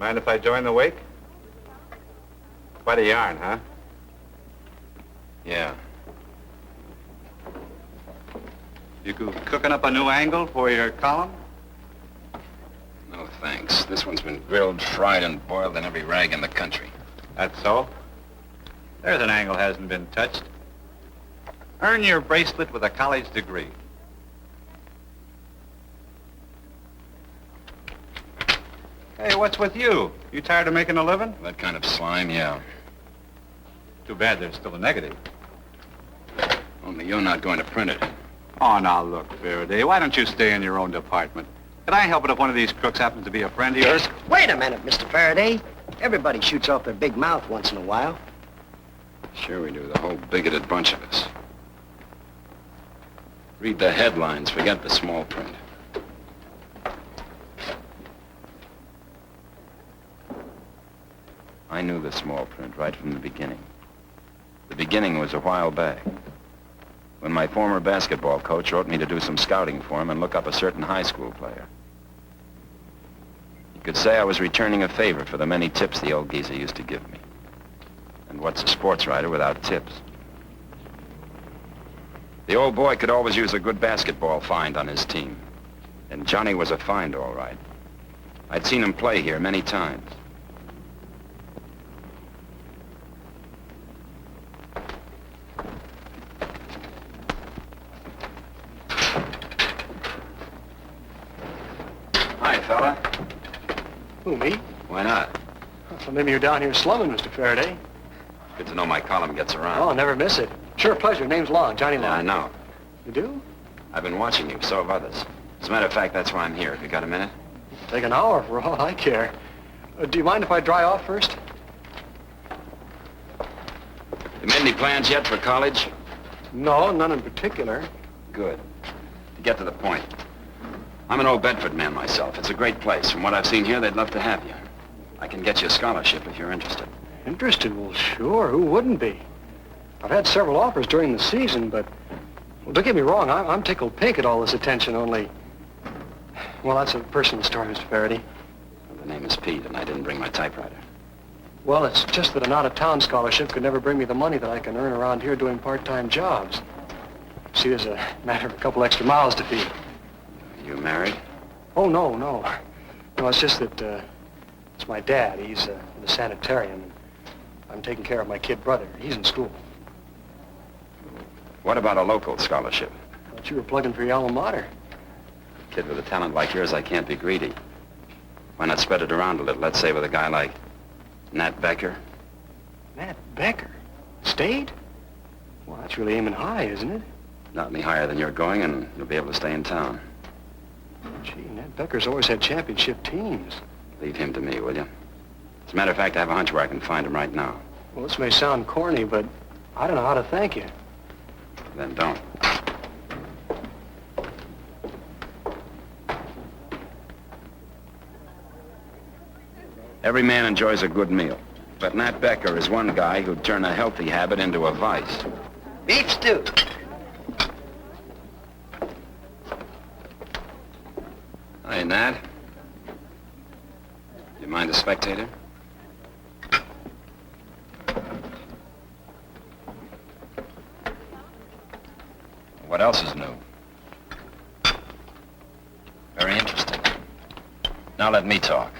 Mind if I join the wake? Quite a yarn, huh? Yeah. You cooking up a new angle for your column? No, thanks. This one's been grilled, fried, and boiled in every rag in the country. That's so? There's an angle hasn't been touched. Earn your bracelet with a college degree. Hey, what's with you? You tired of making a living? That kind of slime, yeah. Too bad there's still a negative. Only you're not going to print it. Oh, now look, Faraday, why don't you stay in your own department? Can I help it if one of these crooks happens to be a friend of yours? Wait a minute, Mr. Faraday. Everybody shoots off their big mouth once in a while. Sure we do, the whole bigoted bunch of us. Read the headlines, forget the small print. I knew the small print right from the beginning. The beginning was a while back, when my former basketball coach wrote me to do some scouting for him and look up a certain high school player. You could say I was returning a favor for the many tips the old geezer used to give me. And what's a sports writer without tips? The old boy could always use a good basketball find on his team. And Johnny was a find, all right. I'd seen him play here many times. Hi, fella. Who, me? Why not? Well, maybe you're down here slumming, Mr. Faraday. Good to know my column gets around. Oh, never miss it. Sure, pleasure. Name's Long, Johnny Long. Yeah, I know. You do? I've been watching you, so have others. As a matter of fact, that's why I'm here. Have you got a minute? Take an hour for all I care. Do you mind if I dry off first? You made any plans yet for college? No, none in particular. Good. To get to the point. I'm an old Bedford man myself. It's a great place. From what I've seen here, they'd love to have you. I can get you a scholarship if you're interested. Interested? Well, sure. Who wouldn't be? I've had several offers during the season, but... Well, don't get me wrong. I'm tickled pink at all this attention, only... Well, that's a personal story, Mr. Faraday. Well, the name is Pete, and I didn't bring my typewriter. Well, it's just that an out-of-town scholarship could never bring me the money that I can earn around here doing part-time jobs. See, there's a matter of a couple extra miles to feed. You married? Oh, no. No, it's just that, it's my dad. He's in the sanitarium, and I'm taking care of my kid brother. He's in school. What about a local scholarship? Thought you were plugging for your alma mater. Kid with a talent like yours, I can't be greedy. Why not spread it around a little? Let's say with a guy like Nat Becker. Nat Becker? State? Well, that's really aiming high, isn't it? Not any higher than you're going, and you'll be able to stay in town. Gee, Nat Becker's always had championship teams. Leave him to me, will you? As a matter of fact, I have a hunch where I can find him right now. Well, this may sound corny, but I don't know how to thank you. Then don't. Every man enjoys a good meal, but Nat Becker is one guy who'd turn a healthy habit into a vice. Beef stew. Hi, Nat. You mind a spectator? What else is new? Very interesting. Now let me talk.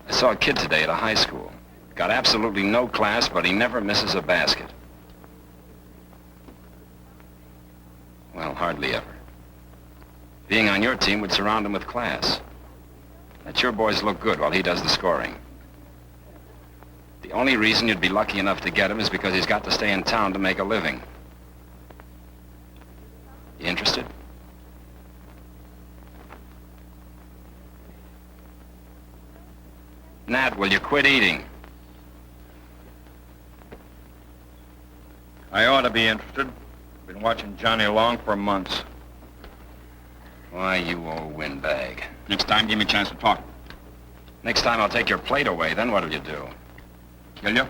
I saw a kid today at a high school. Got absolutely no class, but he never misses a basket. Well, hardly ever. Being on your team would surround him with class. Let your boys look good while he does the scoring. The only reason you'd be lucky enough to get him is because he's got to stay in town to make a living. You interested? Nat, will you quit eating? I ought to be interested. Been watching Johnny Long for months. Why, you old windbag. Next time, give me a chance to talk. Next time I'll take your plate away, then what'll you do? Will you?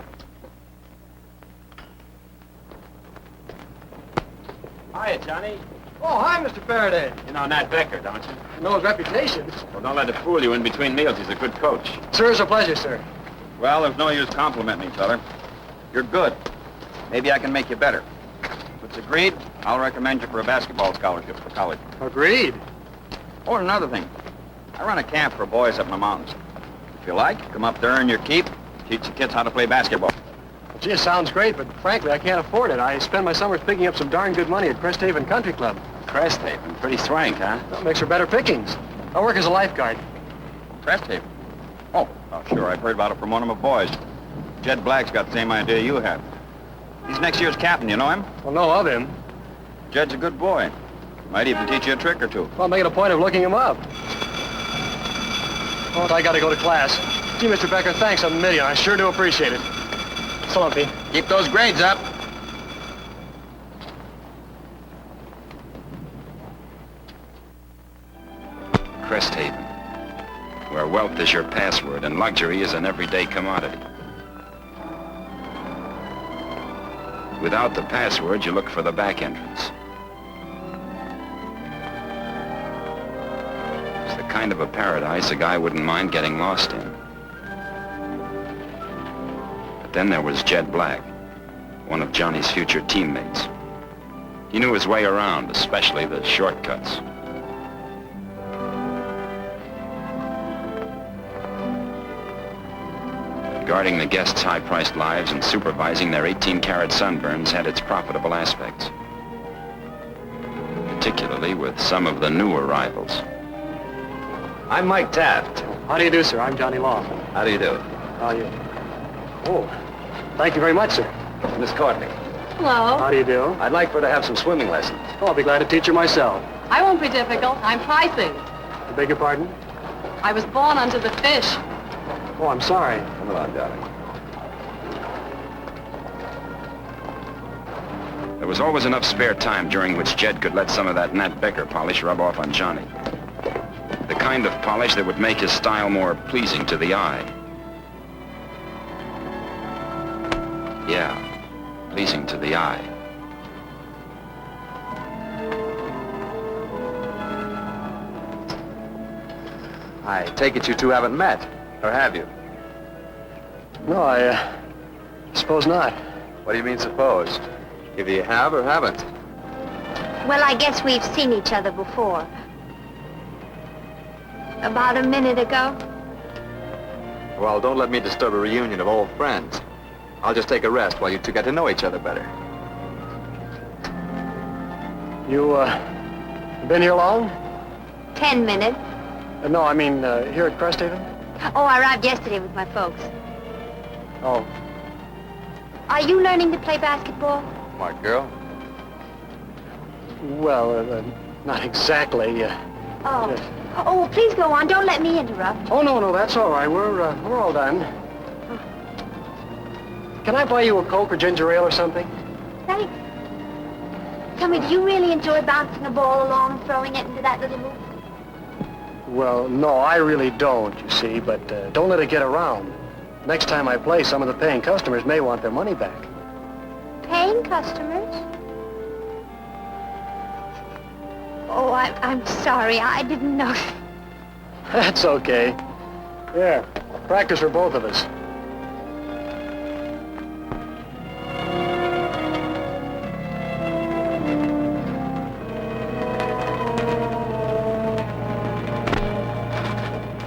Hiya, Johnny. Oh, hi, Mr. Faraday. You know Nat Becker, don't you? I know his reputation. Well, don't let it fool you in between meals. He's a good coach. Sir, it's a pleasure, sir. Well, there's no use complimenting me, feller. You're good. Maybe I can make you better. If it's agreed, I'll recommend you for a basketball scholarship for college. Agreed. Oh, and another thing. I run a camp for boys up in the mountains. If you like, come up there, earn your keep, teach the kids how to play basketball. Well, gee, it sounds great, but frankly, I can't afford it. I spend my summers picking up some darn good money at Cresthaven Country Club. Cresthaven, pretty swank, huh? That makes for better pickings. I work as a lifeguard. Cresthaven? Oh, sure, I've heard about it from one of my boys. Jed Black's got the same idea you have. He's next year's captain, you know him? Well, know of him. Jed's a good boy. Might even teach you a trick or two. Well, I'll make it a point of looking him up. Oh, I gotta go to class. Gee, Mr. Becker, thanks a million. I sure do appreciate it. So long, Pete. Keep those grades up. Cresthaven, where wealth is your password and luxury is an everyday commodity. Without the password, you look for the back entrance. It's the kind of a paradise a guy wouldn't mind getting lost in. But then there was Jed Black, one of Johnny's future teammates. He knew his way around, especially the shortcuts. Guarding the guests' high-priced lives and supervising their 18-carat sunburns had its profitable aspects. Particularly with some of the new arrivals. I'm Mike Taft. How do you do, sir? I'm Johnny Long. How do you do? How are you? Oh, thank you very much, sir. Miss Courtney. Hello. How do you do? I'd like for her to have some swimming lessons. Oh, I'll be glad to teach her myself. I won't be difficult. I'm pricing. I beg your pardon? I was born unto the fish. Oh, I'm sorry. Come along, darling. There was always enough spare time during which Jed could let some of that Nat Becker polish rub off on Johnny. The kind of polish that would make his style more pleasing to the eye. Yeah, pleasing to the eye. I take it you two haven't met, or have you? No, I suppose not. What do you mean, suppose? Either you have or haven't. Well, I guess we've seen each other before. About a minute ago. Well, don't let me disturb a reunion of old friends. I'll just take a rest while you two get to know each other better. You, been here long? 10 minutes. No, I mean, here at Cresthaven? Oh, I arrived yesterday with my folks. Oh. Are you learning to play basketball? Smart girl. Well, not exactly. Oh. Yes. Oh, please go on. Don't let me interrupt. Oh, no, that's all right. We're all done. Can I buy you a Coke or ginger ale or something? Thanks. Tell me, do you really enjoy bouncing a ball along and throwing it into that little hoop? Well, no, I really don't, you see, but don't let it get around. Next time I play, some of the paying customers may want their money back. Paying customers? Oh, I'm sorry. I didn't know. That's okay. There, practice for both of us.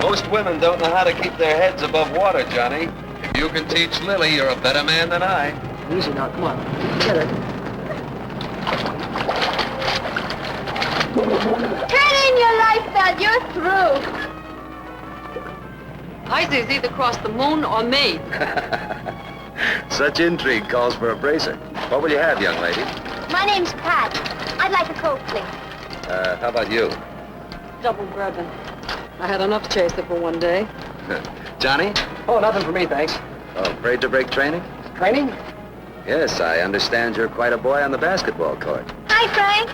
Most women don't know how to keep their heads above water, Johnny. If you can teach Lily, you're a better man than I. Easy now, come on. Get it. Turn in your life belt. You're through. Isaac either cross the moon or me. Such intrigue calls for a bracer. What will you have, young lady? My name's Pat. I'd like a Coke, please. How about you? Double bourbon. I had enough chaser for one day. Johnny? Oh, nothing for me, thanks. Oh, afraid to break training? Training? Yes, I understand you're quite a boy on the basketball court. Hi, Frank.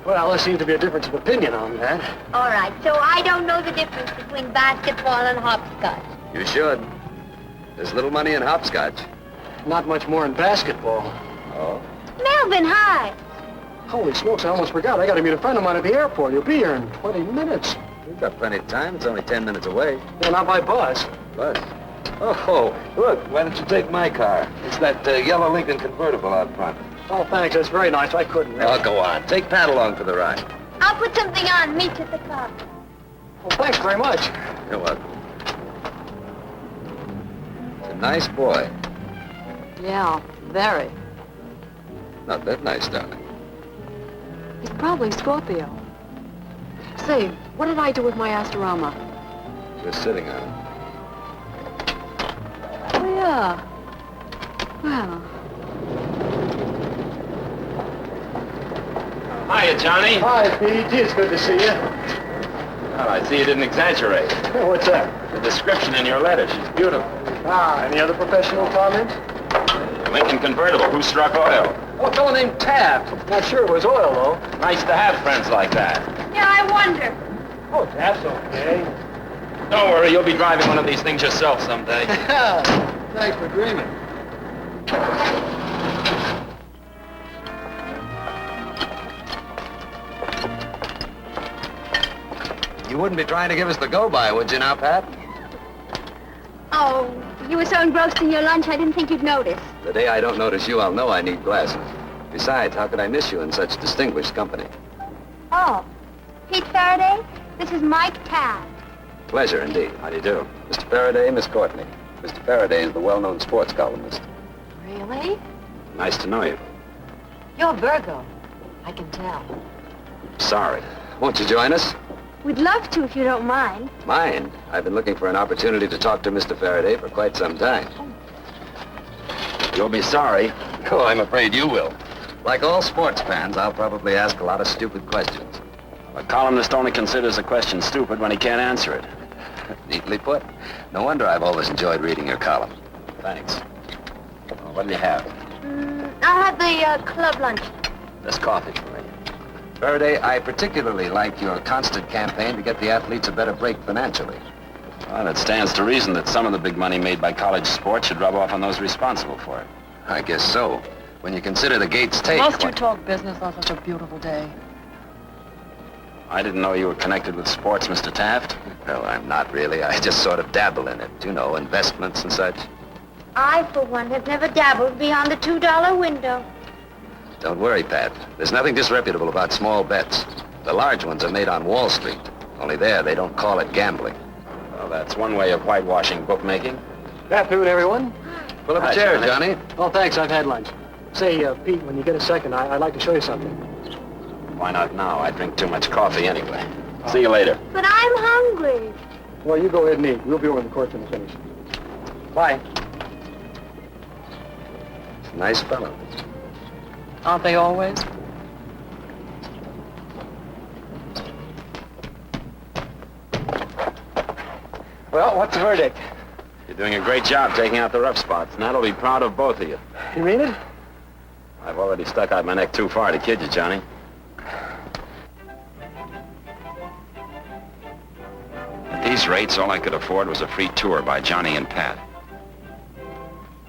Well, there seems to be a difference of opinion on that. All right, so I don't know the difference between basketball and hopscotch. You should. There's little money in hopscotch. Not much more in basketball. Oh? Melvin, hi. Holy smokes, I almost forgot. I got to meet a friend of mine at the airport. He'll be here in 20 minutes. We've got plenty of time. It's only 10 minutes away. Yeah, not by bus. Bus? Oh, look, why don't you take my car? It's that yellow Lincoln convertible out front. Oh, thanks. That's very nice. I couldn't. Oh, go on. Take Pat along for the ride. I'll put something on. Meet you at the car. Well, thanks very much. You're welcome. It's a nice boy. Yeah, very. Not that nice, darling. He's probably Scorpio. Say, what did I do with my Astorama? Just sitting on it. Oh, yeah. Well, Hiya, Johnny. Hi, Pete. Gee, it's good to see you. Well, I see you didn't exaggerate. Oh, what's that? The description in your letter, she's beautiful. Ah, any other professional comments? Lincoln convertible, who struck oil? Oh, a fellow named Taft. Not sure it was oil, though. Nice to have friends like that. Yeah, I wonder. Oh, Taft's okay. Don't worry, you'll be driving one of these things yourself someday. Thanks for dreaming. You wouldn't be trying to give us the go-by, would you now, Pat? Oh, you were so engrossed in your lunch, I didn't think you'd notice. The day I don't notice you, I'll know I need glasses. Besides, how could I miss you in such distinguished company? Oh, Pete Faraday, this is Mike Taft. Pleasure, indeed. How do you do? Mr. Faraday, Miss Courtney. Mr. Faraday is the well-known sports columnist. really? Nice to know you. You're Virgo. I can tell. Sorry. Won't you join us? We'd love to if you don't mind. Mind? I've been looking for an opportunity to talk to Mr. Faraday for quite some time. You'll be sorry. Oh, I'm afraid you will. Like all sports fans, I'll probably ask a lot of stupid questions. A columnist only considers a question stupid when he can't answer it. Neatly put. No wonder I've always enjoyed reading your column. Thanks. Well, what do you have? I'll have the club lunch. This coffee for me. Faraday, I particularly like your constant campaign to get the athletes a better break financially. Well, it stands to reason that some of the big money made by college sports should rub off on those responsible for it. I guess so. When you consider the Gates take... Must you talk business on such a beautiful day? I didn't know you were connected with sports, Mr. Taft. Well, I'm not really. I just sort of dabble in it. You know, investments and such. I, for one, have never dabbled beyond the $2 window. Don't worry, Pat. There's nothing disreputable about small bets. The large ones are made on Wall Street. Only there, they don't call it gambling. Well, that's one way of whitewashing bookmaking. Good afternoon, everyone. Pull up Hi, a chair, Johnny. Johnny. Oh, thanks. I've had lunch. Say, Pete, when you get a second, I'd like to show you something. Why not now? I drink too much coffee anyway. See you later. But I'm hungry. Well, you go ahead and eat. We'll be over in the court when we finish. Bye. It's a nice fellow. Aren't they always? Well, what's the verdict? You're doing a great job taking out the rough spots, and that'll be proud of both of you. You mean it? I've already stuck out my neck too far to kid you, Johnny. At these rates, all I could afford was a free tour by Johnny and Pat.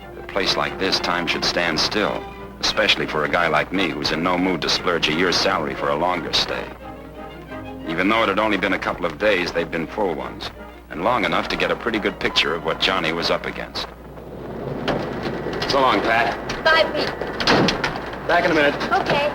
At a place like this, time should stand still, especially for a guy like me who's in no mood to splurge a year's salary for a longer stay. Even though it had only been a couple of days, they'd been full ones, and long enough to get a pretty good picture of what Johnny was up against. So long, Pat. Bye, Pete. Back in a minute. Okay.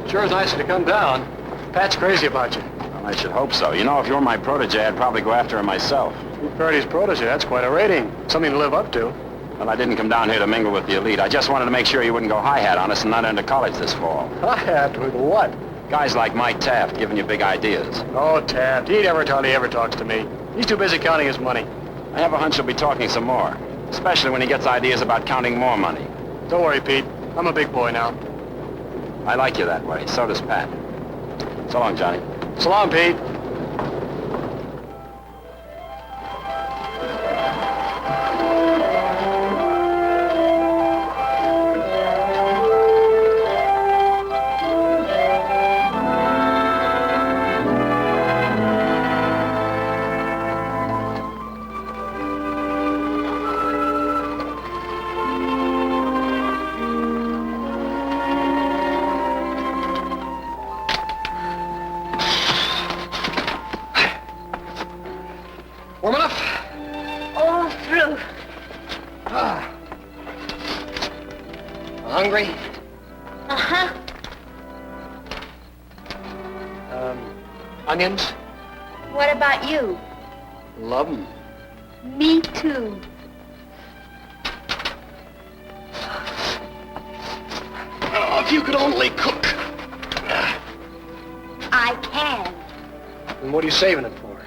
Sure is nice of you to come down. Pat's crazy about you. Well, I should hope so. You know, if you were my protege, I'd probably go after him myself. Pete Faraday's protege, that's quite a rating. Something to live up to. Well, I didn't come down here to mingle with the elite. I just wanted to make sure you wouldn't go hi-hat on us and not enter college this fall. I have to. With what? Guys like Mike Taft giving you big ideas. Oh, Taft. He never hardly ever talks to me. He's too busy counting his money. I have a hunch he'll be talking some more, especially when he gets ideas about counting more money. Don't worry, Pete. I'm a big boy now. I like you that way. So does Pat. So long, Johnny. So long, Pete. hungry? Uh-huh. Onions? What about you? Love 'em. Me too. Oh, if you could only cook. I can. And what are you saving it for?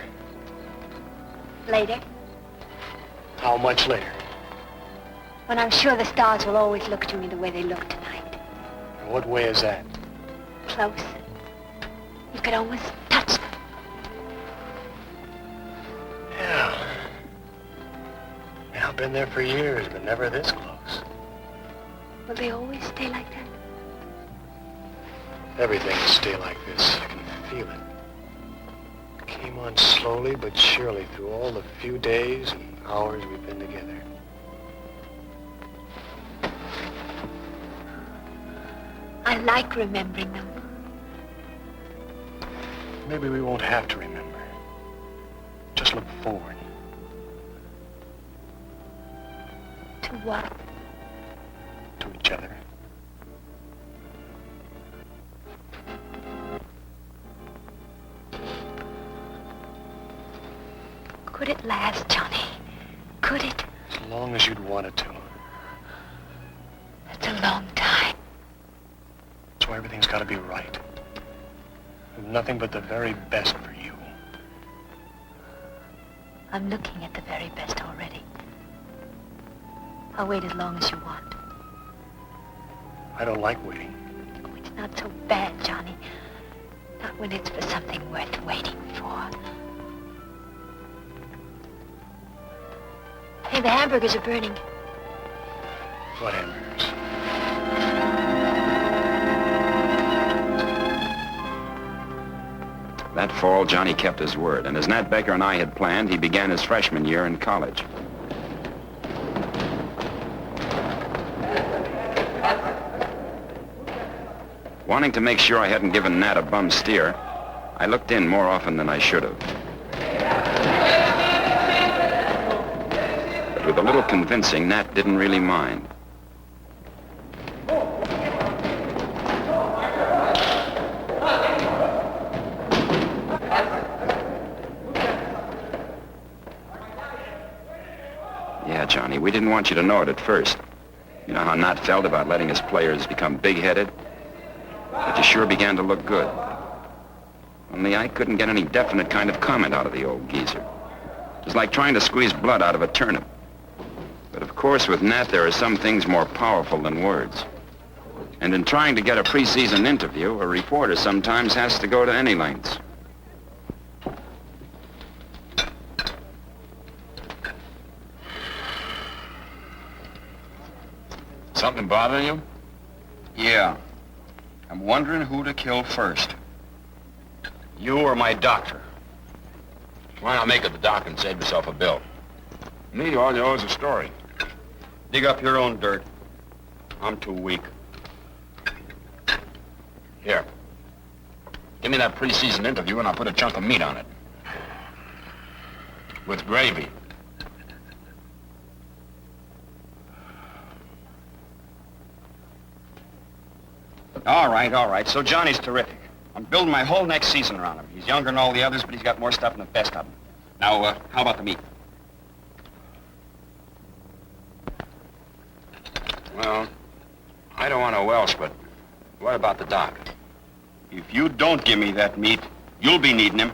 Later, How much later? when I'm sure the stars will always look to me the way they look tonight. And what way is that? Close. You could almost touch them. Yeah. I've been there for years, but never this close. Will they always stay like that? Everything will stay like this. I can feel it. It came on slowly but surely through all the few days and hours we've been together. I like remembering them. Maybe we won't have to remember. Just look forward. To what? To each other. Could it last, Johnny? Could it? As long as you'd want it to. That's a long time. That's why everything's got to be right. With nothing but the very best for you. I'm looking at the very best already. I'll wait as long as you want. I don't like waiting. Oh, it's not so bad, Johnny. Not when it's for something worth waiting for. Hey, the hamburgers are burning. What hamburgers? That fall, Johnny kept his word, and as Nat Becker and I had planned, he began his freshman year in college. Wanting to make sure I hadn't given Nat a bum steer, I looked in more often than I should have. But with a little convincing, Nat didn't really mind. Yeah, Johnny, we didn't want you to know it at first. You know how Nat felt about letting his players become big-headed? But you sure began to look good. Only I couldn't get any definite kind of comment out of the old geezer. It was like trying to squeeze blood out of a turnip. But of course, with Nat, there are some things more powerful than words. And in trying to get a preseason interview, a reporter sometimes has to go to any lengths. Something bothering you? Yeah. I'm wondering who to kill first. You or my doctor? Why not make it the doc and save yourself a bill? Me, all you owe is a story. Dig up your own dirt. I'm too weak. Here. Give me that preseason interview and I'll put a chunk of meat on it. With gravy. All right. So Johnny's terrific. I'm building my whole next season around him. He's younger than all the others, but he's got more stuff than the best of them. Now, how about the meat? Well, I don't want to Welsh, but what about the doc? If you don't give me that meat, you'll be needing him.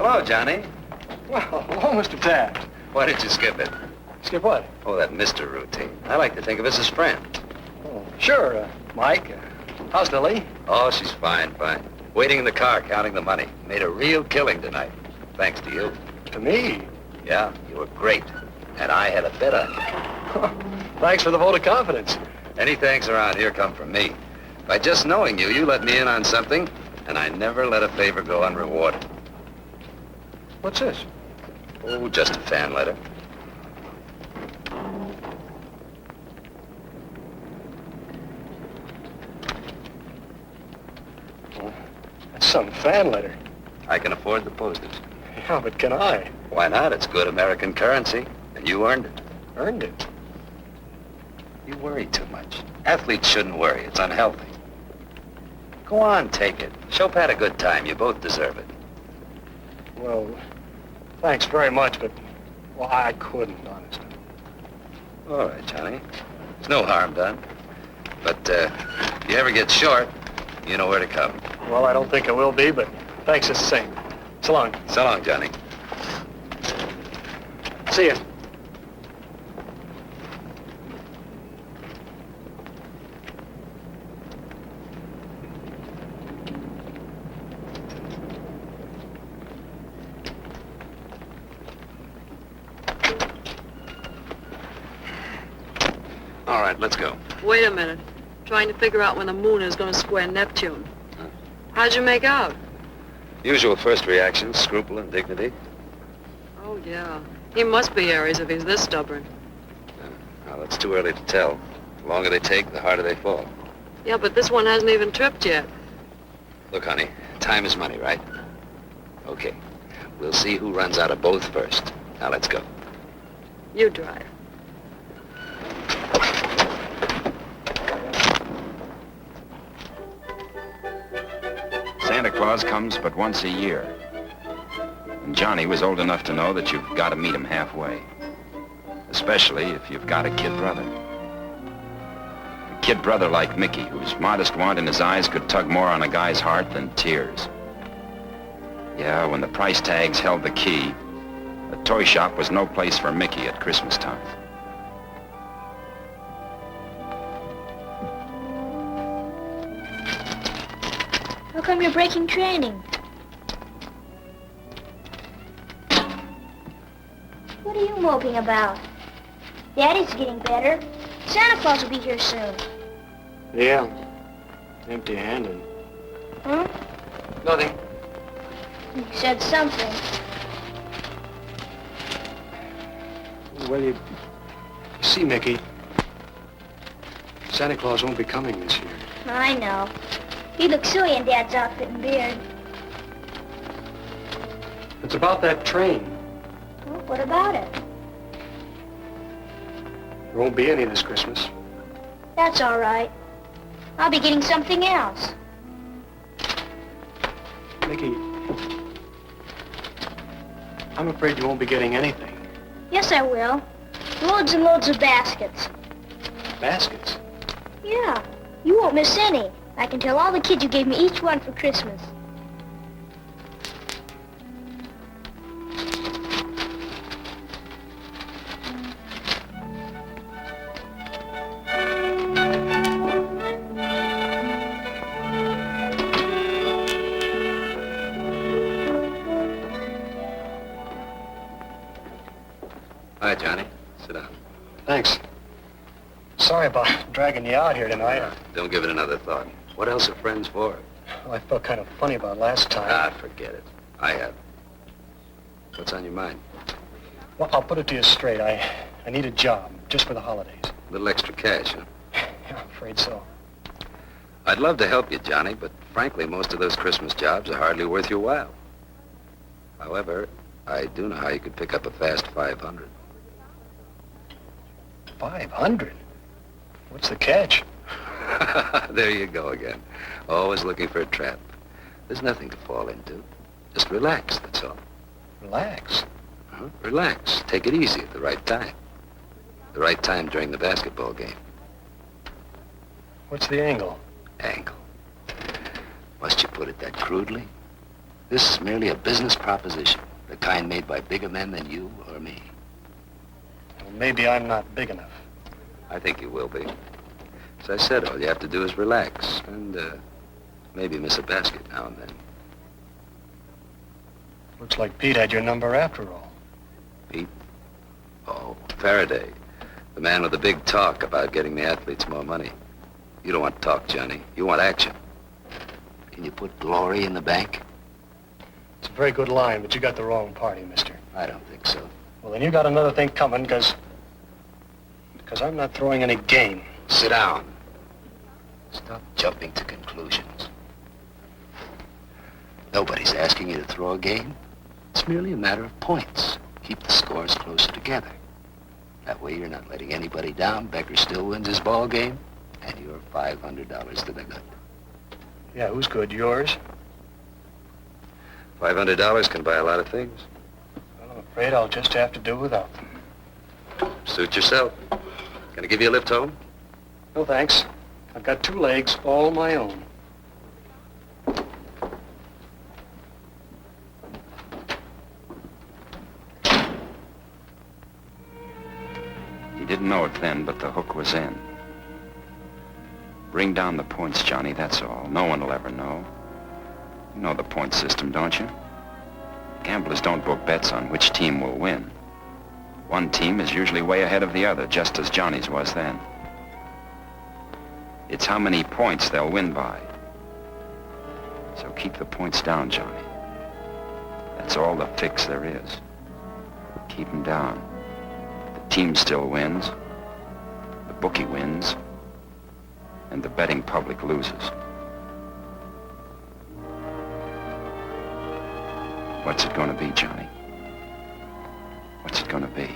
Hello, Johnny. Well, hello, Mr. Taft. Why did you skip it? Skip what? Oh, that Mr. routine. I like to think of us as friends. Oh, sure, Mike. How's Lily? Oh, she's fine, fine. Waiting in the car, counting the money. Made a real killing tonight. Thanks to you. To me? Yeah, you were great. And I had a bet on you. Thanks for the vote of confidence. Any thanks around here come from me. By just knowing you, you let me in on something, and I never let a favor go unrewarded. What's this? Oh, just a fan letter. Oh, that's some fan letter. I can afford the postage. Yeah, but can I? Why not? It's good American currency, and you earned it. Earned it. You worry too much. Athletes shouldn't worry. It's unhealthy. Go on, take it. Show Pat a good time. You both deserve it. Well, thanks very much, but, well, I couldn't, honestly. All right, Johnny. There's no harm done. But if you ever get short, you know where to come. Well, I don't think I will be, but thanks just the same. So long. So long, Johnny. See ya. All right, let's go. Wait a minute. Trying to figure out when the moon is going to square Neptune. How'd you make out? Usual first reactions, scruple and dignity. Oh, yeah. He must be Aries if he's this stubborn. Well, it's too early to tell. The longer they take, the harder they fall. Yeah, but this one hasn't even tripped yet. Look, honey, time is money, right? Okay. We'll see who runs out of both first. Now, let's go. You drive. Santa Claus comes but once a year. And Johnny was old enough to know that you've got to meet him halfway. Especially if you've got a kid brother. A kid brother like Mickey, whose modest want in his eyes could tug more on a guy's heart than tears. Yeah, when the price tags held the key, a toy shop was no place for Mickey at Christmas time. How come you're breaking training? What are you moping about? Daddy's getting better. Santa Claus will be here soon. Yeah. Empty-handed. Huh? Nothing. You said something. Well, you see, Mickey, Santa Claus won't be coming this year. I know. He looks silly in Dad's outfit and beard. It's about that train. Well, what about it? There won't be any this Christmas. That's all right. I'll be getting something else. Mickey, I'm afraid you won't be getting anything. Yes, I will. Loads and loads of baskets. Baskets? Yeah. You won't miss any. I can tell all the kids you gave me each one for Christmas. Hi, Johnny. Sit down. Thanks. Sorry about dragging you out here tonight. Don't give it another thought. What else are friends for? Well, I felt kind of funny about last time. Ah, forget it. I have. What's on your mind? Well, I'll put it to you straight. I need a job, just for the holidays. A little extra cash, huh? Yeah, I'm afraid so. I'd love to help you, Johnny, but frankly, most of those Christmas jobs are hardly worth your while. However, I do know how you could pick up a fast 500. 500? What's the catch? There you go again. Always looking for a trap. There's nothing to fall into. Just relax, that's all. Relax. Relax. Take it easy at the right time. The right time during the basketball game. What's the angle? Angle. Must you put it that crudely? This is merely a business proposition, the kind made by bigger men than you or me. Well, maybe I'm not big enough. I think you will be. As I said, all you have to do is relax and maybe miss a basket now and then. Looks like Pete had your number after all. Pete? Oh, Faraday. The man with the big talk about getting the athletes more money. You don't want talk, Johnny. You want action. Can you put glory in the bank? It's a very good line, but you got the wrong party, mister. I don't think so. Well, then you got another thing coming, because I'm not throwing any game. Sit down. Stop jumping to conclusions. Nobody's asking you to throw a game. It's merely a matter of points. Keep the scores closer together. That way you're not letting anybody down. Becker still wins his ball game, and you're $500 to the good. Yeah, who's good? Yours? $500 can buy a lot of things. Well, I'm afraid I'll just have to do without them. Suit yourself. Can I give you a lift home? No, thanks. I've got 2 legs all my own. He didn't know it then, but the hook was in. Bring down the points, Johnny, that's all. No one will ever know. You know the point system, don't you? Gamblers don't book bets on which team will win. One team is usually way ahead of the other, just as Johnny's was then. It's how many points they'll win by. So keep the points down, Johnny. That's all the fix there is. Keep them down. The team still wins. The bookie wins. And the betting public loses. What's it gonna be, Johnny? What's it gonna be?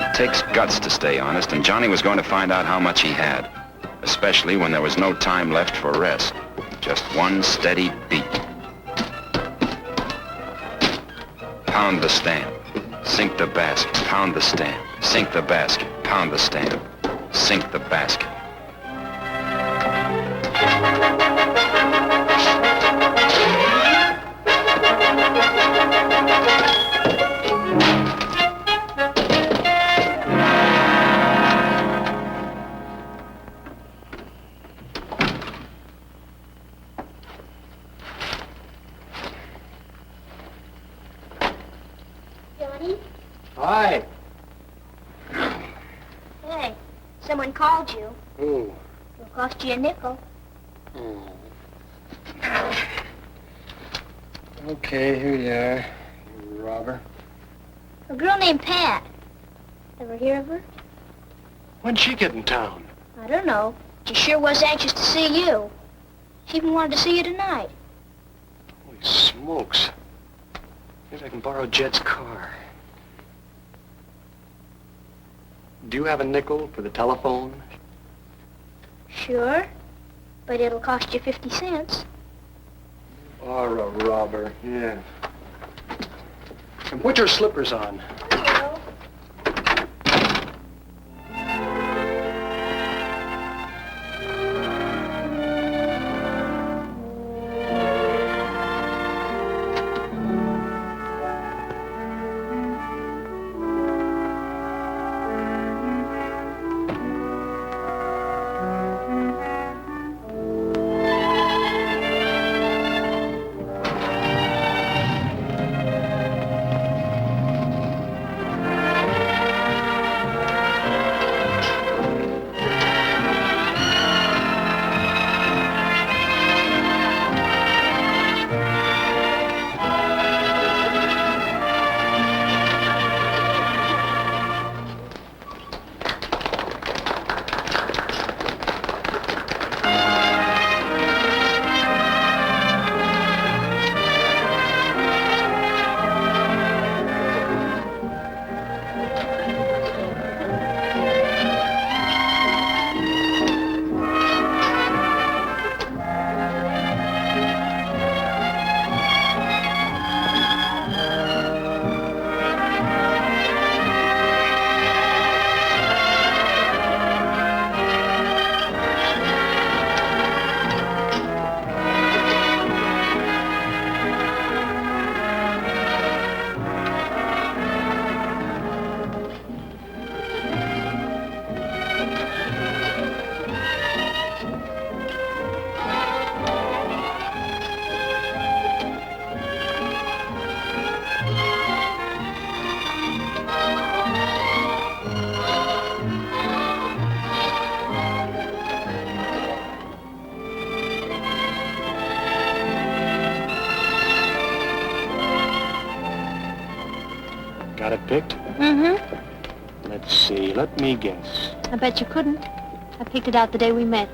It takes guts to stay honest, and Johnny was going to find out how much he had, especially when there was no time left for rest. Just one steady beat. Pound the stamp. Sink the basket. Pound the stamp. Sink the basket. Pound the stamp. Sink the basket. Johnny? Hi. Hey, someone called you. Who? It'll cost you a nickel. Oh. Okay, here you are, you robber. A girl named Pat. Ever hear of her? When'd she get in town? I don't know. She sure was anxious to see you. She even wanted to see you tonight. Holy smokes. Maybe I can borrow Jed's car. Do you have a nickel for the telephone? Sure, but it'll cost you 50 cents. Or a robber, yeah. And put your slippers on. Hello. Got it picked? Mm-hmm. Let's see. Let me guess. I bet you couldn't. I picked it out the day we met.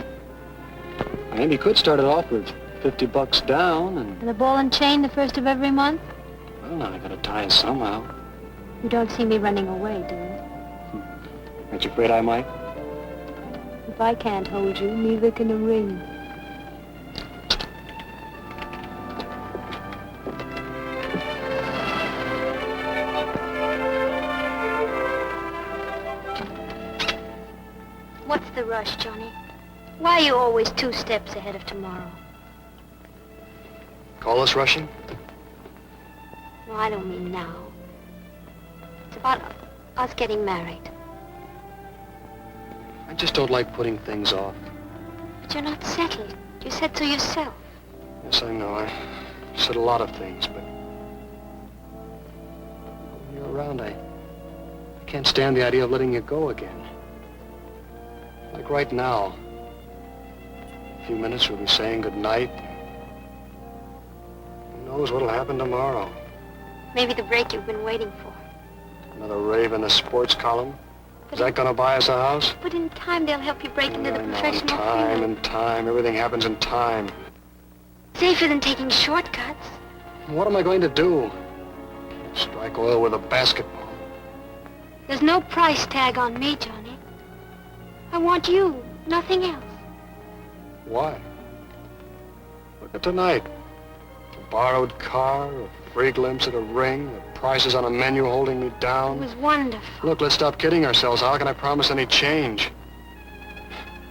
Maybe you could start it off with $50 down and... And the ball and chain the first of every month? Well, now I gotta tie it somehow. You don't see me running away, do you? Aren't you afraid I might? If I can't hold you, neither can a ring. What's the rush, Johnny? Why are you always 2 steps ahead of tomorrow? Call us rushing? No, I don't mean now. It's about us getting married. I just don't like putting things off. But you're not settled. You said so yourself. Yes, I know. I said a lot of things, but... when you're around, I can't stand the idea of letting you go again. Like right now. In a few minutes, we'll be saying goodnight. Who knows what'll happen tomorrow? Maybe the break you've been waiting for. Another rave in the sports column? Is that gonna buy us a house? But in time, they'll help you break into the I know, professional in field. time. Everything happens in time. Safer than taking shortcuts. What am I going to do? Strike oil with a basketball. There's no price tag on me, Johnny. I want you, nothing else. Why? Look at tonight. A borrowed car, a free glimpse at a ring, the prices on a menu holding me It down. was wonderful. Look, let's stop kidding ourselves. How can I promise any change?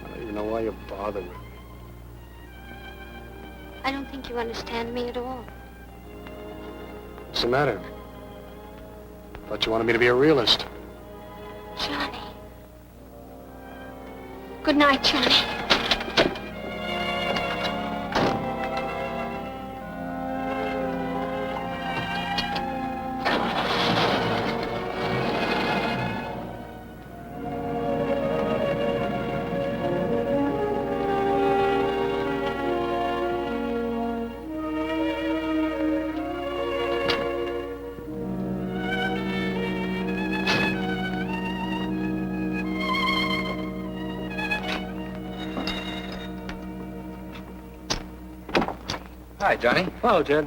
I don't even know why you bother with me. I don't think you understand me at all. What's the matter? Thought you wanted me to be a realist. Johnny. Good night, Johnny. Hi, Johnny. Hello, Jed.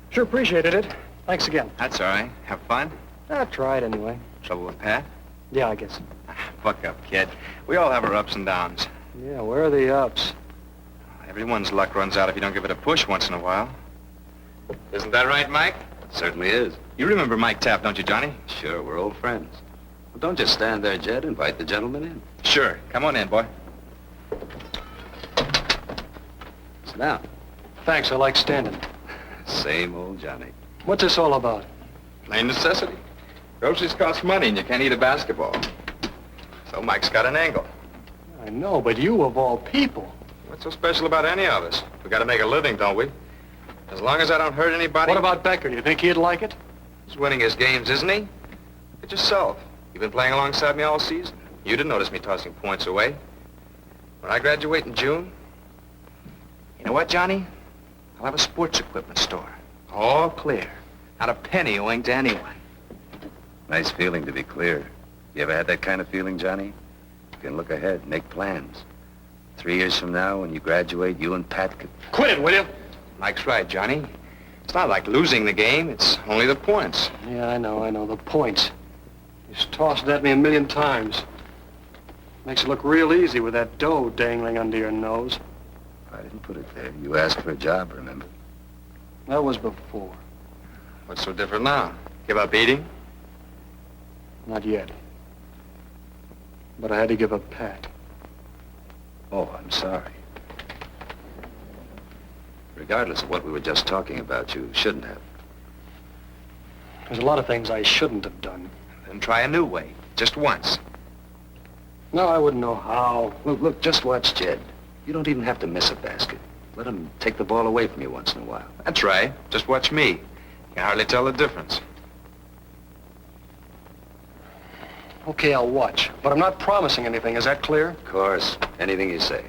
Sure appreciated it. Thanks again. That's all right. Have fun? I tried anyway. Trouble with Pat? Yeah, I guess. Buck up, kid. We all have our ups and downs. Yeah, where are the ups? Everyone's luck runs out if you don't give it a push once in a while. Isn't that right, Mike? Certainly is. You remember Mike Tapp, don't you, Johnny? Sure, we're old friends. Well, don't just stand there, Jed. Invite the gentleman in. Sure. Come on in, boy. Sit down. Thanks, I like standing. Same old Johnny. What's this all about? Plain necessity. Groceries cost money and you can't eat a basketball. So Mike's got an angle. I know, but you of all people. What's so special about any of us? We gotta make a living, don't we? As long as I don't hurt anybody... What about Becker? Do you think he'd like it? He's winning his games, isn't he? Look at yourself. You've been playing alongside me all season. You didn't notice me tossing points away. When I graduate in June... You know what, Johnny? I'll have a sports equipment store. All clear. Not a penny owing to anyone. Nice feeling to be clear. You ever had that kind of feeling, Johnny? You can look ahead, make plans. 3 years from now, when you graduate, you and Pat could... Quit it, will you? Mike's right, Johnny. It's not like losing the game. It's only the points. Yeah, I know. The points. He's tossed it at me a million times. Makes it look real easy with that dough dangling under your nose. I didn't put it there. You asked for a job, remember? That was before. What's so different now? Give up eating? Not yet. But I had to give up Pat. Oh, I'm sorry. Regardless of what we were just talking about, you shouldn't have. There's a lot of things I shouldn't have done. Then try a new way. Just once. No, I wouldn't know how. Look, just watch Jed. You don't even have to miss a basket. Let him take the ball away from you once in a while. That's right. Just watch me. You can hardly tell the difference. Okay, I'll watch. But I'm not promising anything. Is that clear? Of course. Anything you say.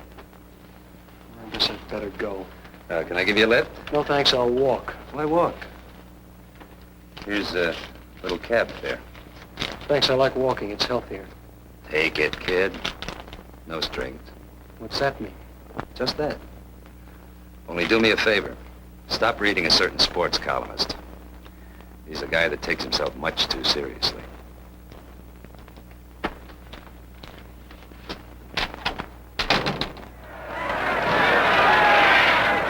I guess I'd better go. Can I give you a lift? No, thanks. I'll walk. Why walk? Here's Little cab fare. Thanks, I like walking. It's healthier. Take it, kid. No strings. What's that mean? Just that. Only do me a favor. Stop reading a certain sports columnist. He's a guy that takes himself much too seriously.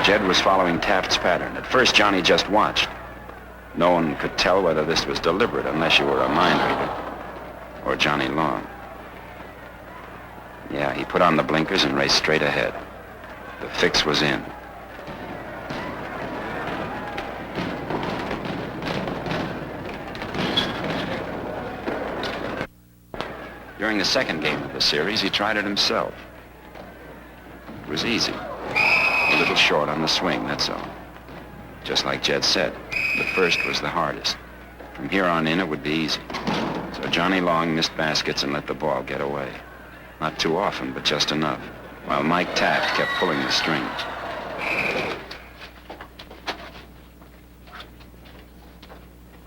Jed was following Taft's pattern. At first, Johnny just watched. No one could tell whether this was deliberate unless you were a mind reader. Or Johnny Long. Yeah, he put on the blinkers and raced straight ahead. The fix was in. During the second game of the series, he tried it himself. It was easy. A little short on the swing, that's all. Just like Jed said, the first was the hardest. From here on in, it would be easy. So Johnny Long missed baskets and let the ball get away. Not too often, but just enough, while Mike Taft kept pulling the strings.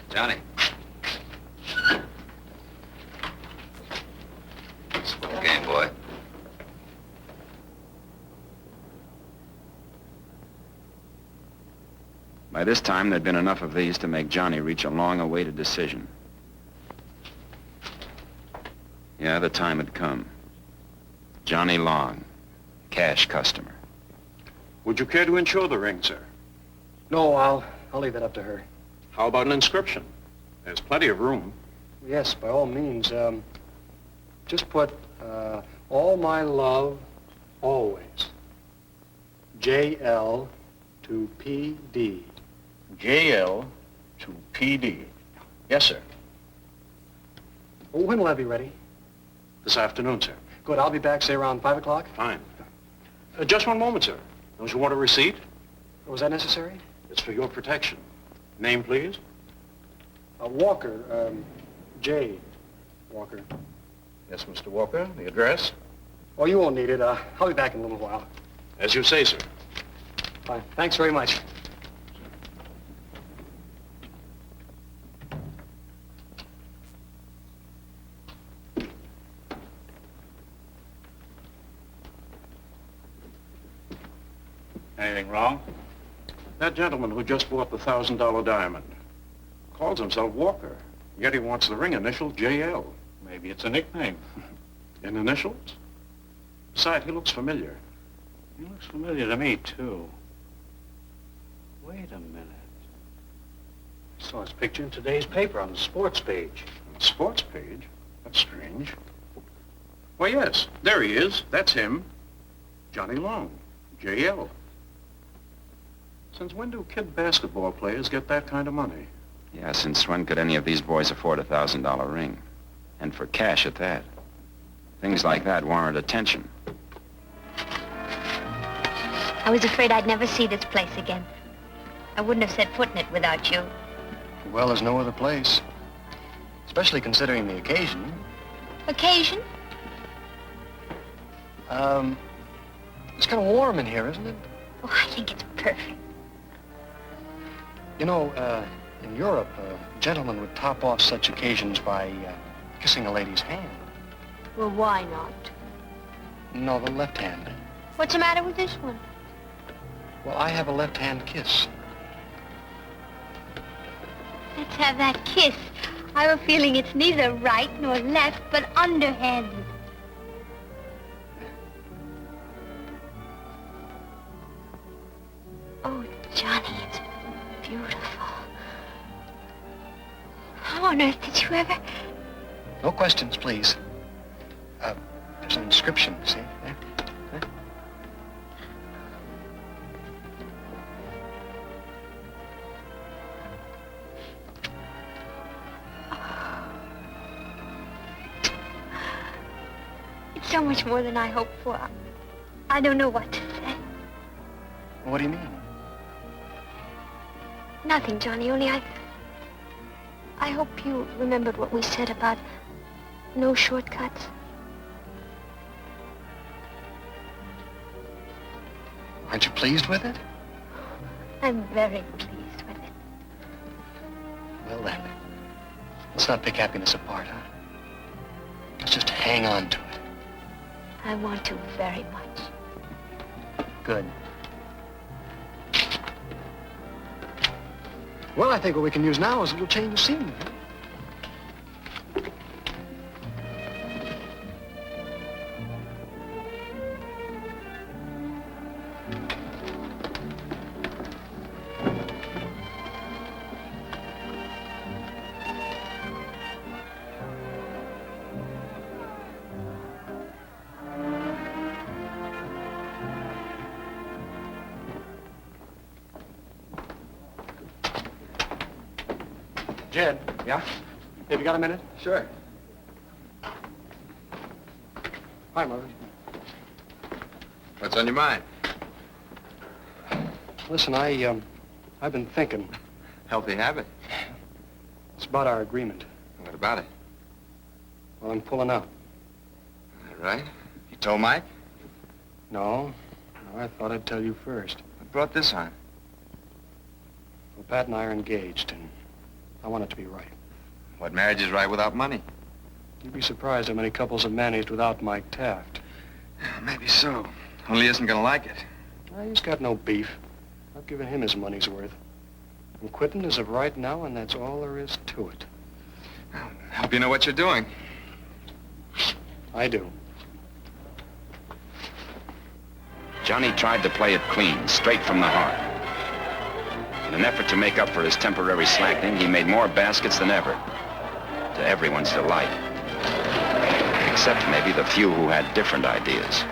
Johnny. Small game, boy. By this time, there'd been enough of these to make Johnny reach a long-awaited decision. Yeah, the time had come. Johnny Long, cash customer. Would you care to insure the ring, sir? No, I'll leave that up to her. How about an inscription? There's plenty of room. Yes, by all means. Just put, all my love, always. JL to PD. JL to PD. Yes, sir. Well, when will I be ready? This afternoon, sir. Good, I'll be back, say, around 5 o'clock. Fine. Just one moment, sir. Don't you want a receipt? Was that necessary? It's for your protection. Name, please? Walker, J. Walker. Yes, Mr. Walker. The address? Oh, you won't need it. I'll be back in a little while. As you say, sir. Fine. Thanks very much. Anything wrong? That gentleman who just bought the $1,000 diamond calls himself Walker, yet he wants the ring initial JL. Maybe it's a nickname. In initials? Besides, he looks familiar. He looks familiar to me, too. Wait a minute. I saw his picture in today's paper on the sports page. On the sports page? That's strange. Why, yes, there he is. That's him. Johnny Long, JL. Since when do kid basketball players get that kind of money? Yeah, since when could any of these boys afford a $1,000 ring? And for cash at that. Things like that warrant attention. I was afraid I'd never see this place again. I wouldn't have set foot in it without you. Well, there's no other place. Especially considering the occasion. Occasion? It's kind of warm in here, isn't it? Oh, I think it's perfect. You know, in Europe, a gentleman would top off such occasions by kissing a lady's hand. Well, why not? No, the left hand. What's the matter with this one? Well, I have a left-hand kiss. Let's have that kiss. I have a feeling it's neither right nor left, but underhanded. Oh, Johnny, it's beautiful. How on earth did you ever... No questions, please. There's an inscription, see? There. There. It's so much more than I hoped for. I don't know what to say. What do you mean? Nothing, Johnny, only I hope you remembered what we said about no shortcuts. Aren't you pleased with it? I'm very pleased with it. Well, then, Let's not pick happiness apart, huh? Let's just hang on to it. I want to very much. Good. Well, I think what we can use now is a little change of scene. Jed. Yeah? Have you got a minute? Sure. Hi, Mother. What's on your mind? Listen, I've been thinking. Healthy habit. It's about our agreement. What about it? Well, I'm pulling out. All right. You told Mike? No, I thought I'd tell you first. What brought this on? Well, Pat and I are engaged, and I want it to be right. What marriage is right without money? You'd be surprised how many couples have managed without Mike Taft. Maybe so. Only he isn't gonna like it. Well, he's got no beef. I've given him his money's worth. I'm quitting as of right now, and that's all there is to it. I hope you know what you're doing. I do. Johnny tried to play it clean, straight from the heart. In an effort to make up for his temporary slackening, he made more baskets than ever, to everyone's delight. Except maybe the few who had different ideas.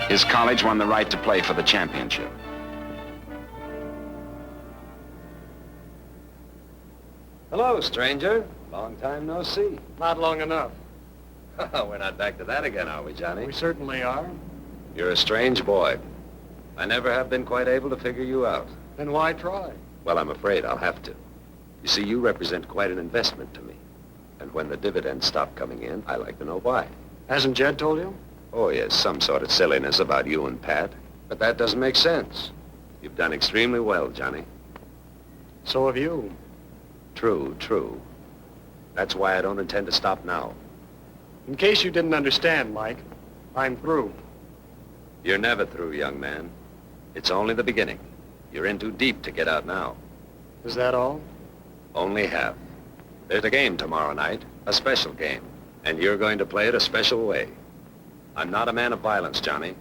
His college won the right to play for the championship. Hello, stranger. Long time no see. Not long enough. We're not back to that again, are we, Johnny? We certainly are. You're a strange boy. I never have been quite able to figure you out. Then why try? Well, I'm afraid I'll have to. You see, you represent quite an investment to me. And when the dividends stop coming in, I like to know why. Hasn't Jed told you? Oh, yes, some sort of silliness about you and Pat. But that doesn't make sense. You've done extremely well, Johnny. So have you. True, true. That's why I don't intend to stop now. In case you didn't understand, Mike, I'm through. You're never through, young man. It's only the beginning. You're in too deep to get out now. Is that all? Only half. There's a game tomorrow night, a special game, and you're going to play it a special way. I'm not a man of violence, Johnny.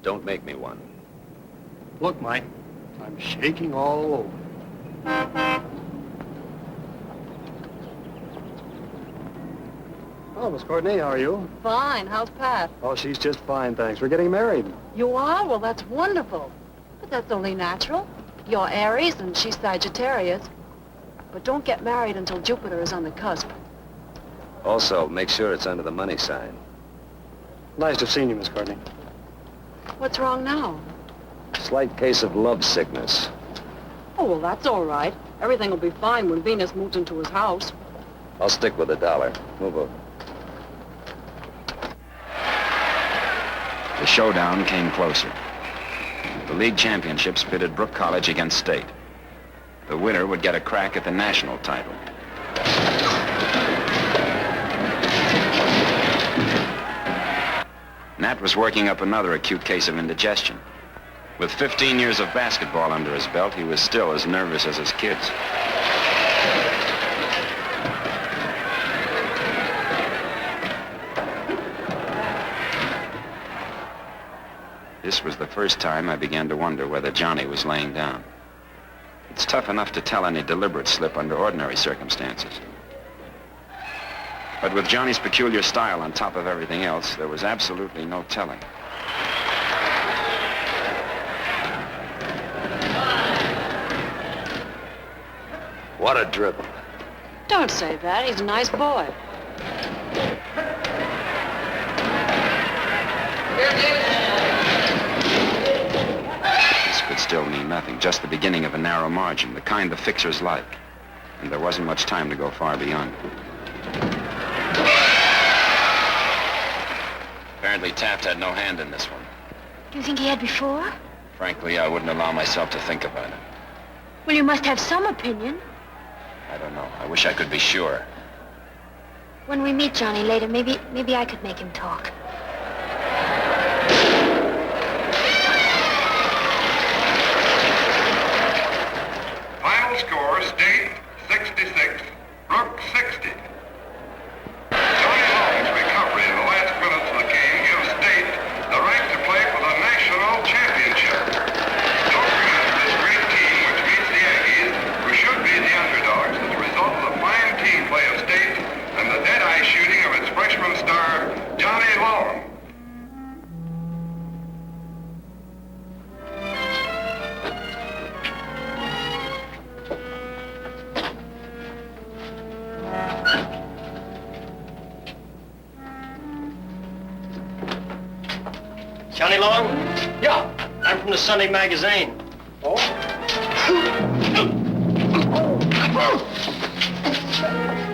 Don't make me one. Look, Mike, I'm shaking all over. Hello, Miss Courtney, how are you? Fine. How's Pat? Oh, she's just fine, thanks. We're getting married. You are? Well, that's wonderful. But that's only natural. You're Aries and she's Sagittarius. But don't get married until Jupiter is on the cusp. Also, make sure it's under the money sign. Nice to have seen you, Miss Courtney. What's wrong now? Slight case of love sickness. Oh, well, that's all right. Everything will be fine when Venus moves into his house. I'll stick with $1. Move over. The showdown came closer. The league championships pitted Brook College against State. The winner would get a crack at the national title. Nat was working up another acute case of indigestion. With 15 years of basketball under his belt, he was still as nervous as his kids. This was the first time I began to wonder whether Johnny was laying down. It's tough enough to tell any deliberate slip under ordinary circumstances. But with Johnny's peculiar style on top of everything else, there was absolutely no telling. What a dribble. Don't say that. He's a nice boy. This could still mean nothing, just the beginning of a narrow margin, the kind the fixers like. And there wasn't much time to go far beyond. Apparently Taft had no hand in this one. Do you think he had before? Frankly, I wouldn't allow myself to think about it. Well, you must have some opinion. I don't know. I wish I could be sure. When we meet Johnny later, maybe I could make him talk. Final score, State 66, Brook 60. Johnny Long's recovery in the last minutes of the game gives State the right to play for the national championship. Don't forget this great team, which meets the Aggies, who should be the underdogs as a result of the fine team play of State and the dead-eye shooting of its freshman star, Johnny Long. Johnny Long? Yeah, I'm from the Sunday magazine. Oh?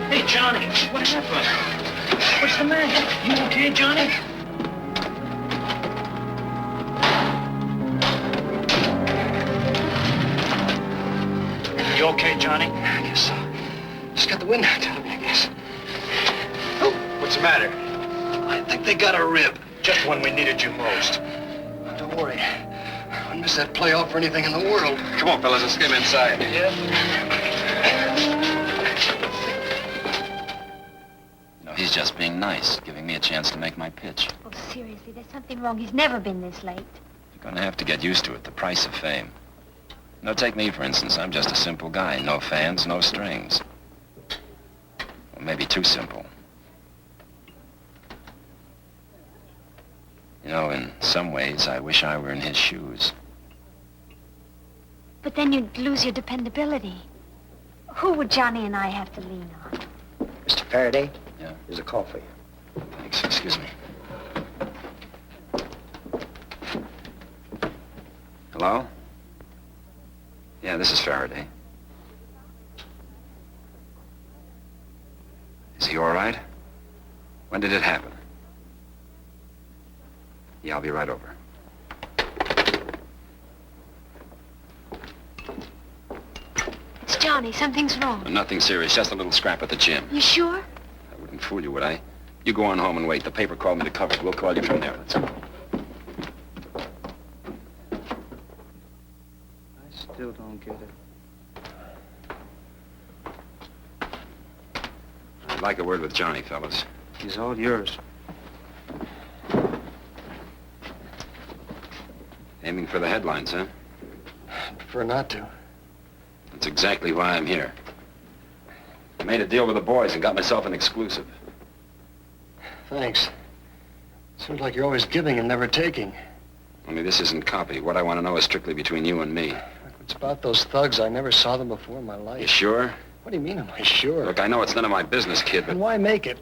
Hey, Johnny, what happened? What's the matter? You okay, Johnny? You okay, Johnny? I guess so. Just got the wind knocked out of me, I guess. Oh, what's the matter? I think they got a rib. Just when we needed you most. Don't worry. I wouldn't miss that playoff for anything in the world. Come on, fellas, let's get him inside. Yeah? No, he's just being nice, giving me a chance to make my pitch. Oh, seriously, there's something wrong. He's never been this late. You're gonna have to get used to it, the price of fame. No, take me, for instance. I'm just a simple guy. No fans, no strings. Well, maybe too simple. You know, in some ways, I wish I were in his shoes. But then you'd lose your dependability. Who would Johnny and I have to lean on? Mr. Faraday? Yeah? Here's a call for you. Thanks. Excuse me. Hello? Yeah, this is Faraday. Is he all right? When did it happen? Yeah, I'll be right over. It's Johnny. Something's wrong. Nothing serious, just a little scrap at the gym. You sure? I wouldn't fool you, would I? You go on home and wait. The paper called me to cover it. We'll call you from there. Let's go. I still don't get it. I'd like a word with Johnny, fellas. He's all yours. Aiming for the headlines, huh? I'd prefer not to. That's exactly why I'm here. I made a deal with the boys and got myself an exclusive. Thanks. Seems like you're always giving and never taking. Only this isn't copy. What I want to know is strictly between you and me. It's about those thugs. I never saw them before in my life. You sure? What do you mean, am I sure? Look, I know it's none of my business, kid, but... Then why make it?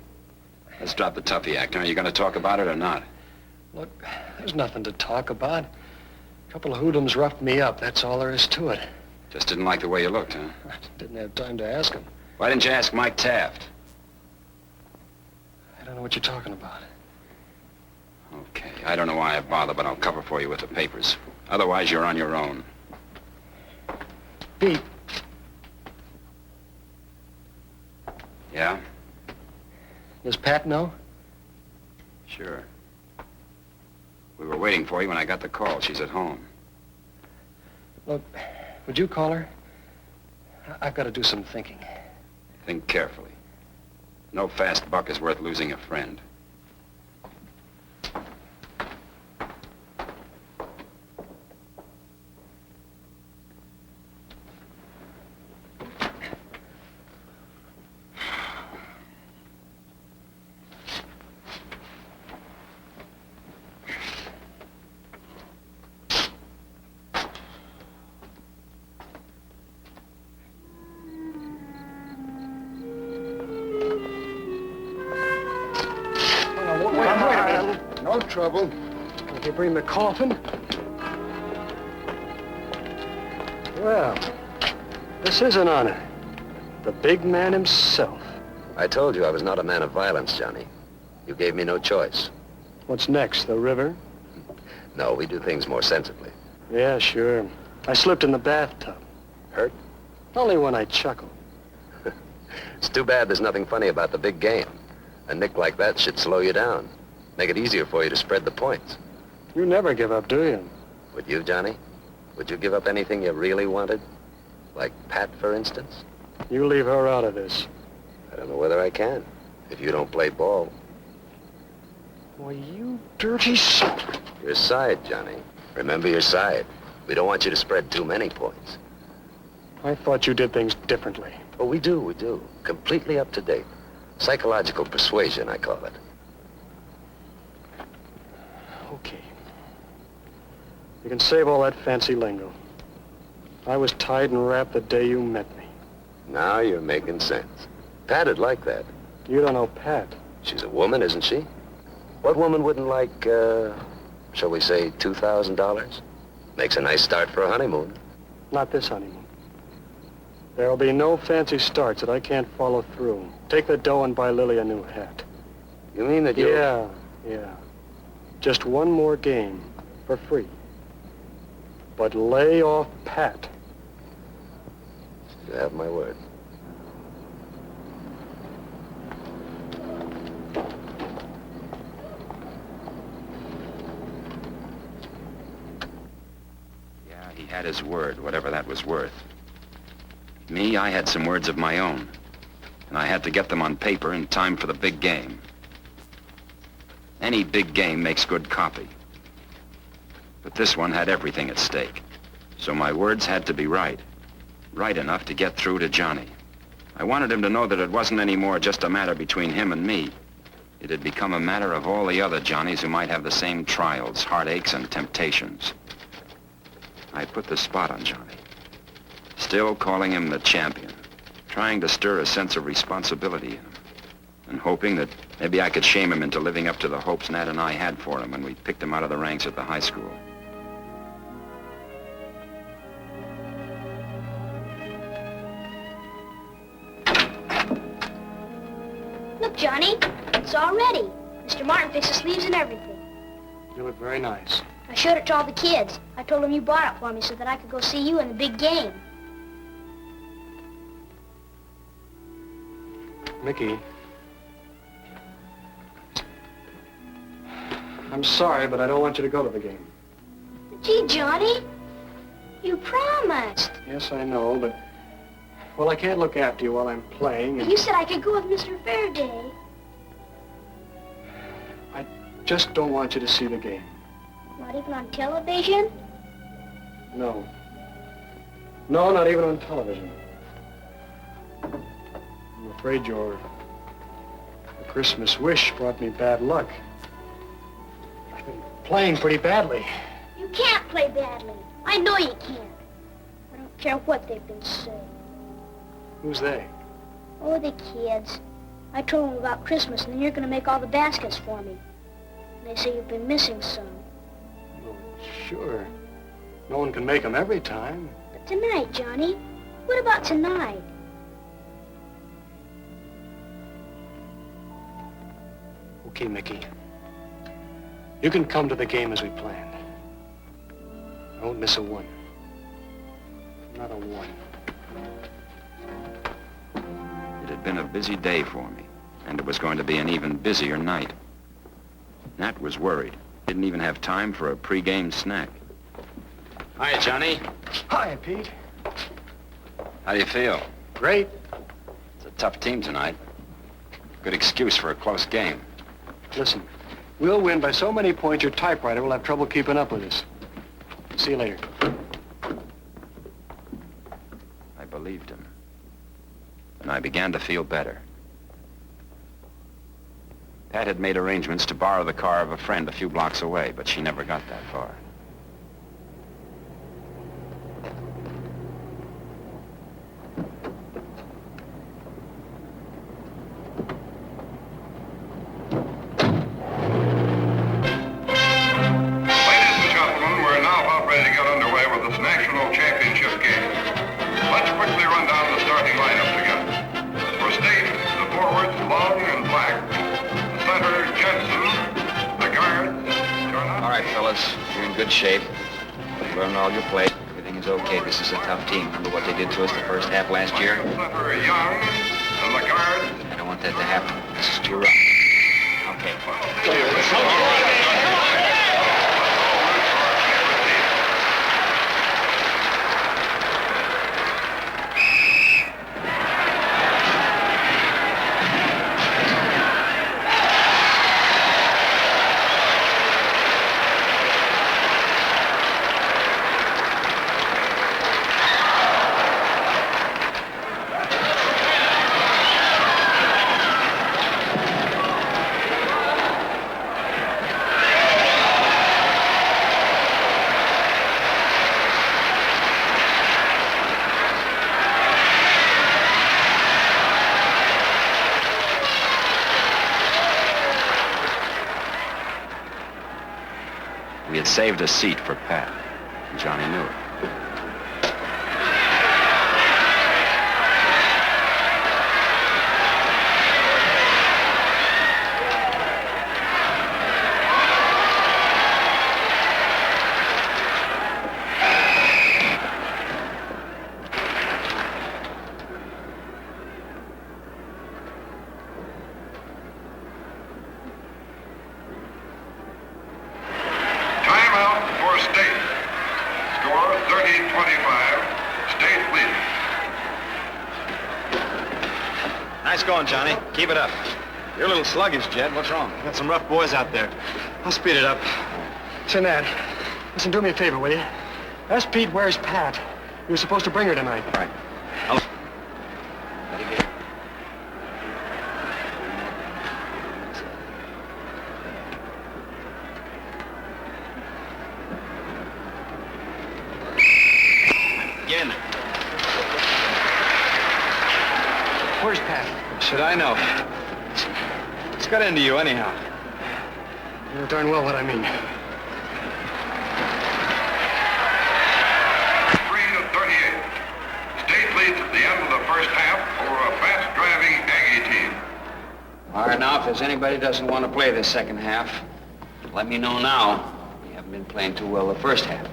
Let's drop the toughie act. Are you going to talk about it or not? Look, there's nothing to talk about. A couple of hoodlums roughed me up. That's all there is to it. Just didn't like the way you looked, huh? I didn't have time to ask him. Why didn't you ask Mike Taft? I don't know what you're talking about. Okay, I don't know why I bother, but I'll cover for you with the papers. Otherwise, you're on your own. Pete. Yeah? Does Pat know? Sure. We were waiting for you when I got the call. She's at home. Look, would you call her? I've got to do some thinking. Think carefully. No fast buck is worth losing a friend. No trouble. Can you bring the coffin? Well, this is an honor. The big man himself. I told you I was not a man of violence, Johnny. You gave me no choice. What's next, the river? No, we do things more sensibly. Yeah, sure. I slipped in the bathtub. Hurt? Only when I chuckled. It's too bad there's nothing funny about the big game. A nick like that should slow you down. Make it easier for you to spread the points. You never give up, do you? Would you, Johnny? Would you give up anything you really wanted? Like Pat, for instance? You leave her out of this. I don't know whether I can, if you don't play ball. Why, you dirty son. Your side, Johnny. Remember your side. We don't want you to spread too many points. I thought you did things differently. Oh, we do. Completely up to date. Psychological persuasion, I call it. Okay. You can save all that fancy lingo. I was tied and wrapped the day you met me. Now you're making sense. Pat'd like that. You don't know Pat. She's a woman, isn't she? What woman wouldn't like, shall we say, $2,000? Makes a nice start for a honeymoon. Not this honeymoon. There'll be no fancy starts that I can't follow through. Take the dough and buy Lily a new hat. You mean that you... Yeah. Just one more game, for free. But lay off Pat. You have my word. Yeah, he had his word, whatever that was worth. Me, I had some words of my own. And I had to get them on paper in time for the big game. Any big game makes good copy. But this one had everything at stake. So my words had to be right. Right enough to get through to Johnny. I wanted him to know that it wasn't anymore just a matter between him and me. It had become a matter of all the other Johnnies who might have the same trials, heartaches, and temptations. I put the spot on Johnny. Still calling him the champion. Trying to stir a sense of responsibility in him. And hoping that maybe I could shame him into living up to the hopes Nat and I had for him when we picked him out of the ranks at the high school. Look, Johnny, it's all ready. Mr. Martin fixed the sleeves and everything. You look very nice. I showed it to all the kids. I told them you bought it for me so that I could go see you in the big game. Mickey. I'm sorry, but I don't want you to go to the game. Gee, Johnny, you promised. Yes, I know, but... Well, I can't look after you while I'm playing. You said I could go with Mr. Faraday. I just don't want you to see the game. Not even on television? No. No, not even on television. I'm afraid your Christmas wish brought me bad luck. I've been playing pretty badly. You can't play badly. I know you can't. I don't care what they've been saying. Who's they? Oh, the kids. I told them about Christmas, and you're going to make all the baskets for me. And they say you've been missing some. Oh, sure. No one can make them every time. But tonight, Johnny. What about tonight? Okay, Mickey. You can come to the game as we planned. I won't miss a one. Not a one. It had been a busy day for me, and it was going to be an even busier night. Nat was worried. Didn't even have time for a pre-game snack. Hi, Johnny. Hi, Pete. How do you feel? Great. It's a tough team tonight. Good excuse for a close game. Listen, we'll win by so many points your typewriter will have trouble keeping up with us. See you later. I believed him. And I began to feel better. Pat had made arrangements to borrow the car of a friend a few blocks away, but she never got that far. Ladies and gentlemen, we're now about ready to get underway with this national championship game. Let's quickly run down the starting lineups again. shape. You've learned all your play. Everything is okay. This is a tough team. Remember what they did to us the first half last year? Center Young, and the guard. I don't want that to happen. This is too rough. Okay. We had saved a seat for Pat, and Johnny knew it. Nice going, Johnny. Keep it up. You're a little sluggish, Jed. What's wrong? Got some rough boys out there. I'll speed it up. Jeanette, listen, do me a favor, will you? Ask Pete where's Pat. You were supposed to bring her tonight. Right. Get in there. Where's Pat? Should I know? What's got into you, anyhow? You know darn well what I mean. 3-38. State leads at the end of the first half over a fast-driving Aggie team. All right, now, if there's anybody who doesn't want to play this second half, let me know now. You haven't been playing too well the first half.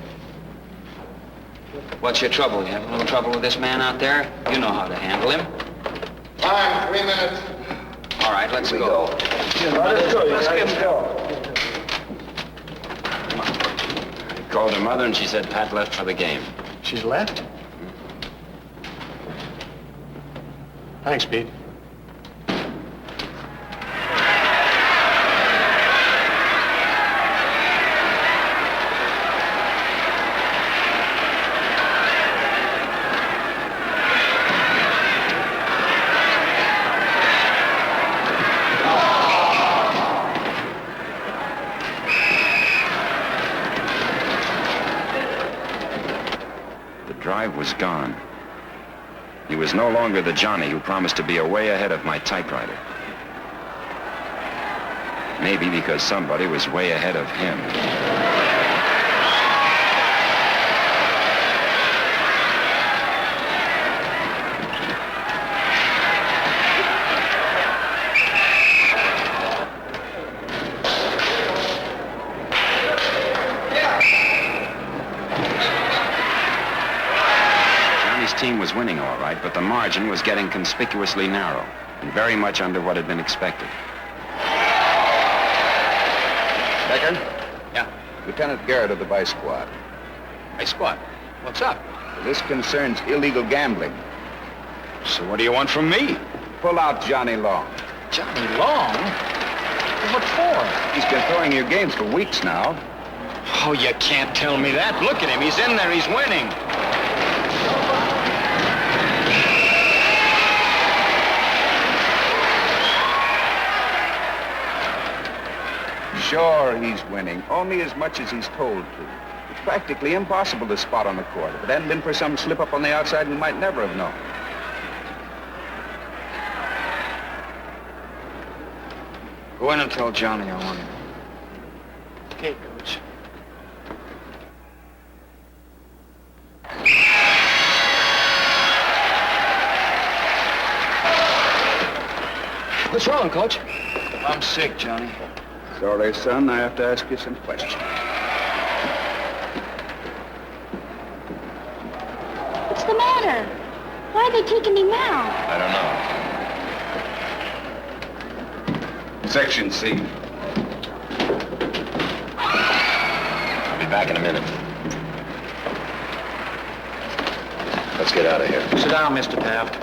What's your trouble? You having a little trouble with this man out there? You know how to handle him. Time, 3 minutes. All right, let's go. Let's get him go. I called her mother, and she said Pat left for the game. She's left? Thanks, Pete. Drive was gone. He was no longer the Johnny who promised to be way ahead of my typewriter. Maybe because somebody was way ahead of him. Team was winning all right, but the margin was getting conspicuously narrow and very much under what had been expected. Becker? Yeah? Lieutenant Garrett of the Vice Squad. Vice Squad? What's up? This concerns illegal gambling. So what do you want from me? Pull out Johnny Long. Johnny Long? What for? He's been throwing your games for weeks now. Oh, you can't tell me that. Look at him. He's in there. He's winning. Sure, he's winning, only as much as he's told to. It's practically impossible to spot on the court. If it hadn't been for some slip-up on the outside, we might never have known. Go in and tell Johnny I want him. Okay, Coach. What's wrong, Coach? I'm sick, Johnny. Sorry, son, I have to ask you some questions. are they taking him out? I don't know. Section C. I'll be back in a minute. Let's get out of here. Sit down, Mr. Taft.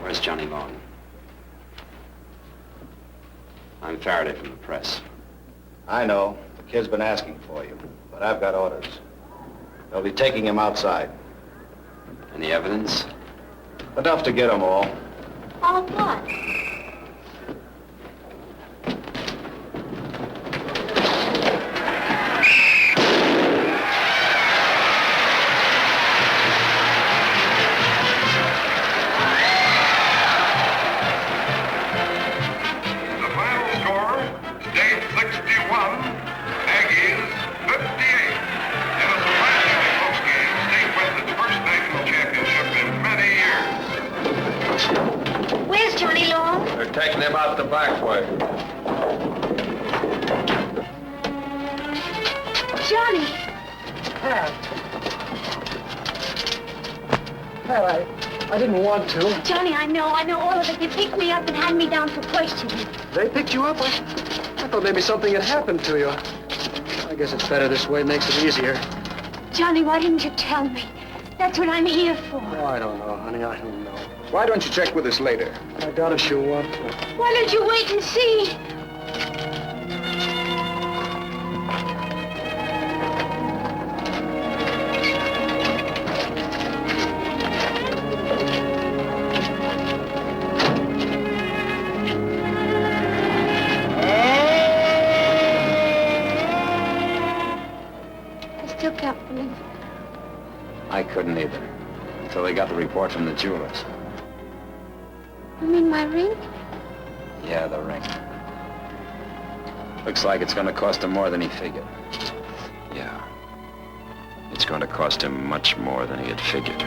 Where's Johnny Long? I'm Faraday from the press. I know. The kid's been asking for you, but I've got orders. They'll be taking him outside. Any evidence? Enough to get them all. All what? The final score, State 61, Aggies 58. In a surprisingly close game, State wins its first national championship in many years. Where's Johnny Long? They're taking him out the back way. Johnny! Pat, I didn't want to. Johnny, I know all of it. They picked me up and had me down for questioning. They picked you up? I thought maybe something had happened to you. I guess it's better this way. It makes it easier. Johnny, why didn't you tell me? That's what I'm here for. Oh, I don't know, honey. I don't know. Why don't you check with us later? I doubt if she'll want to. Why don't you wait and see? I still can't believe it. I couldn't either. Until they got the report from the jewelers. You mean my ring? Yeah, the ring. Looks like it's gonna cost him more than he figured. Yeah. It's going to cost him much more than he had figured.